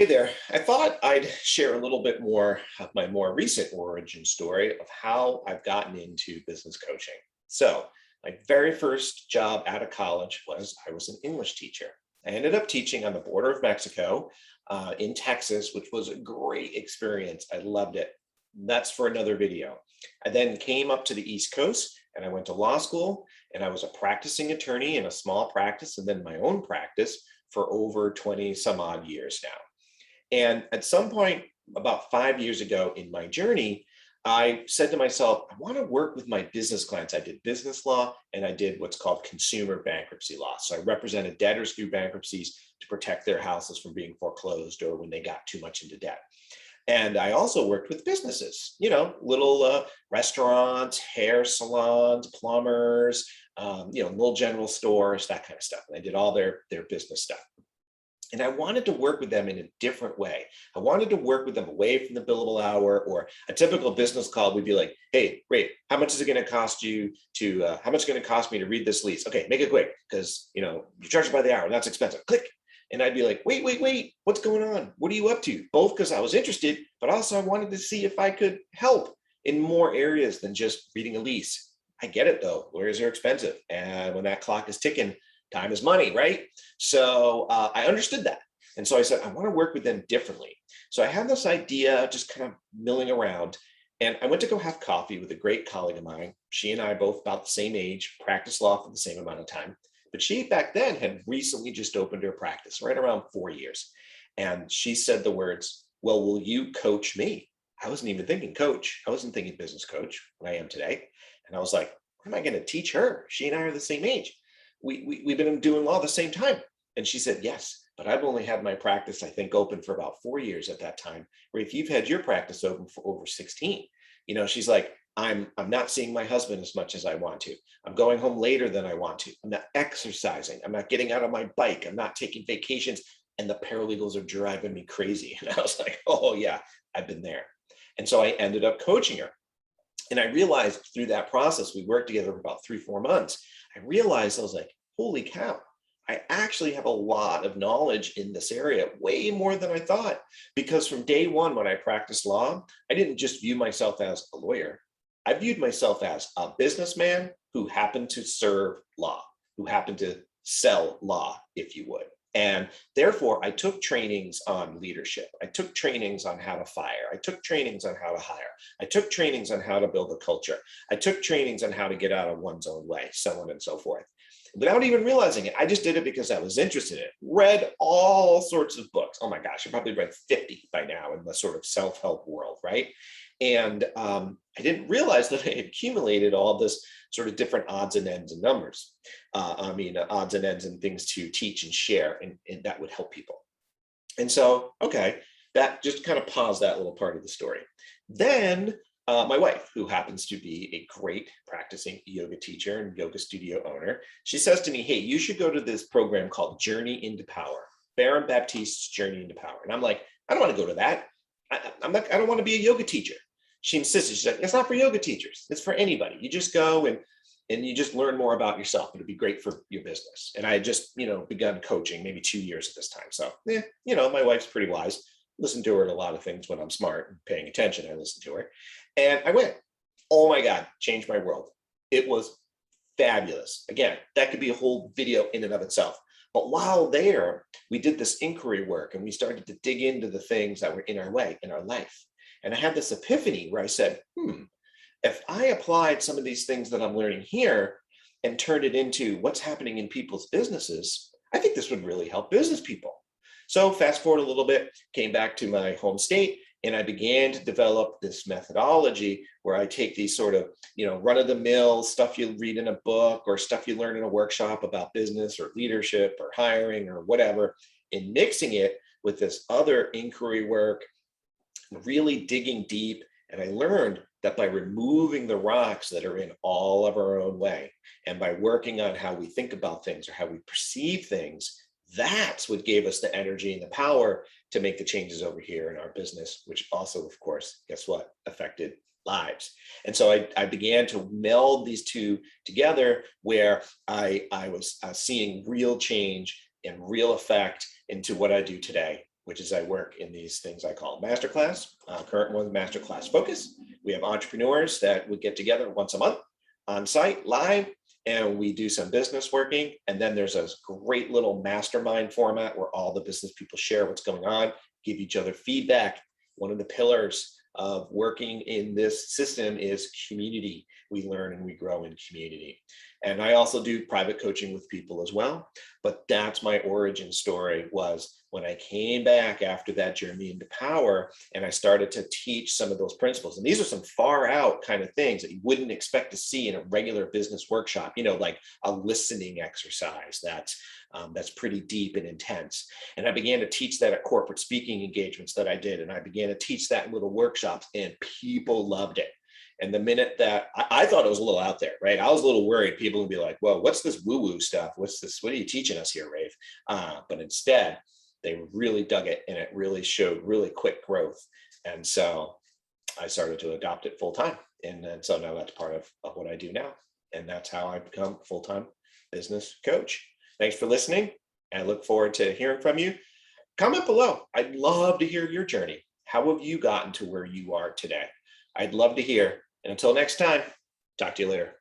Hey there. I thought I'd share a little bit more of my more recent origin story of how I've gotten into business coaching. So, my very first job out of college was I was an English teacher. I ended up teaching on the border of Mexico in Texas, which was a great experience. I loved it. That's for another video. I then came up to the East Coast and I went to law school and I was a practicing attorney in a small practice and then my own practice for over 20 some odd years now. And at some point, about 5 years ago in my journey, I said to myself, I want to work with my business clients. I did business law and I did what's called consumer bankruptcy law. So I represented debtors through bankruptcies to protect their houses from being foreclosed or when they got too much into debt. And I also worked with businesses, little restaurants, hair salons, plumbers, little general stores, that kind of stuff. And I did all their business stuff. And I wanted to work with them in a different way. I wanted to work with them away from the billable hour or a typical business call. We'd be like, hey, great, how much is it going to cost you how much is it going to cost me to read this lease? Okay, make it quick because, you're charged by the hour. That's expensive. Click. And I'd be like, wait, what's going on? What are you up to? Both because I was interested, but also I wanted to see if I could help in more areas than just reading a lease. I get it though. Lawyers are expensive. And when that clock is ticking, time is money, right? So I understood that. And so I said, I want to work with them differently. So I had this idea just kind of milling around. And I went to go have coffee with a great colleague of mine. She and I both about the same age, practiced law for the same amount of time. But she back then had recently just opened her practice, right around 4 years. And she said the words, well, will you coach me? I wasn't even thinking coach. I wasn't thinking business coach when I am today. And I was like, what am I going to teach her? She and I are the same age. We've been doing law the same time. And she said, yes, but I've only had my practice, I think, open for about 4 years at that time. Where if you've had your practice open for over 16, she's like, I'm not seeing my husband as much as I want to. I'm going home later than I want to. I'm not exercising. I'm not getting out on my bike. I'm not taking vacations. And the paralegals are driving me crazy. And I was like, oh yeah, I've been there. And so I ended up coaching her. And I realized through that process, we worked together for about 3-4 months. I realized I was like, holy cow, I actually have a lot of knowledge in this area, way more than I thought. Because from day one, when I practiced law, I didn't just view myself as a lawyer. I viewed myself as a businessman who happened to serve law, who happened to sell law, if you would. And therefore, I took trainings on leadership. I took trainings on how to fire. I took trainings on how to hire. I took trainings on how to build a culture. I took trainings on how to get out of one's own way, so on and so forth. Without even realizing it, I just did it because I was interested in it. Read all sorts of books. Oh my gosh, I probably read 50 by now in the sort of self-help world, right? And I didn't realize that I had accumulated all this sort of different odds and ends and numbers. Odds and ends and things to teach and share, and that would help people. And so, okay, that just kind of paused that little part of the story. Then my wife, who happens to be a great practicing yoga teacher and yoga studio owner, she says to me, hey, you should go to this program called Journey into Power, Baron Baptiste's Journey into Power. And I'm like, I don't want to go to that. I don't want to be a yoga teacher. She insisted, she's like, it's not for yoga teachers. It's for anybody. You just go and you just learn more about yourself. It'll be great for your business. And I had just, begun coaching maybe 2 years at this time. So, my wife's pretty wise. Listen to her at a lot of things when I'm smart and paying attention. I listen to her. And I went, oh my God, changed my world. It was fabulous. Again, that could be a whole video in and of itself. But while there, we did this inquiry work and we started to dig into the things that were in our way, in our life. And I had this epiphany where I said, if I applied some of these things that I'm learning here and turned it into what's happening in people's businesses, I think this would really help business people. So fast forward a little bit, came back to my home state, and I began to develop this methodology where I take these sort of, run-of-the-mill stuff you read in a book or stuff you learn in a workshop about business or leadership or hiring or whatever, and mixing it with this other inquiry work, really digging deep. And I learned that by removing the rocks that are in all of our own way, and by working on how we think about things or how we perceive things, that's what gave us the energy and the power to make the changes over here in our business, which also, of course, guess what, affected lives. And so I began to meld these two together where I was seeing real change and real effect into what I do today. which is I work in these things I call masterclass. Current one, masterclass focus. We have entrepreneurs that would get together once a month on site live, and we do some business working. And then there's a great little mastermind format where all the business people share what's going on, give each other feedback. One of the pillars of working in this system is community. We learn and we grow in community. And I also do private coaching with people as well. But that's my origin story, was when I came back after that journey into power and I started to teach some of those principles. And these are some far out kind of things that you wouldn't expect to see in a regular business workshop, like a listening exercise that's pretty deep and intense. And I began to teach that at corporate speaking engagements that I did. And I began to teach that in little workshops, and people loved it. And the minute that I thought it was a little out there, right? I was a little worried people would be like, well, what's this woo-woo stuff? What's this? What are you teaching us here, Rafe? But instead, they really dug it, and it really showed really quick growth. And so I started to adopt it full time. And then so now that's part of what I do now. And that's how I become a full-time business coach. Thanks for listening. I look forward to hearing from you. Comment below. I'd love to hear your journey. How have you gotten to where you are today? I'd love to hear. And until next time, talk to you later.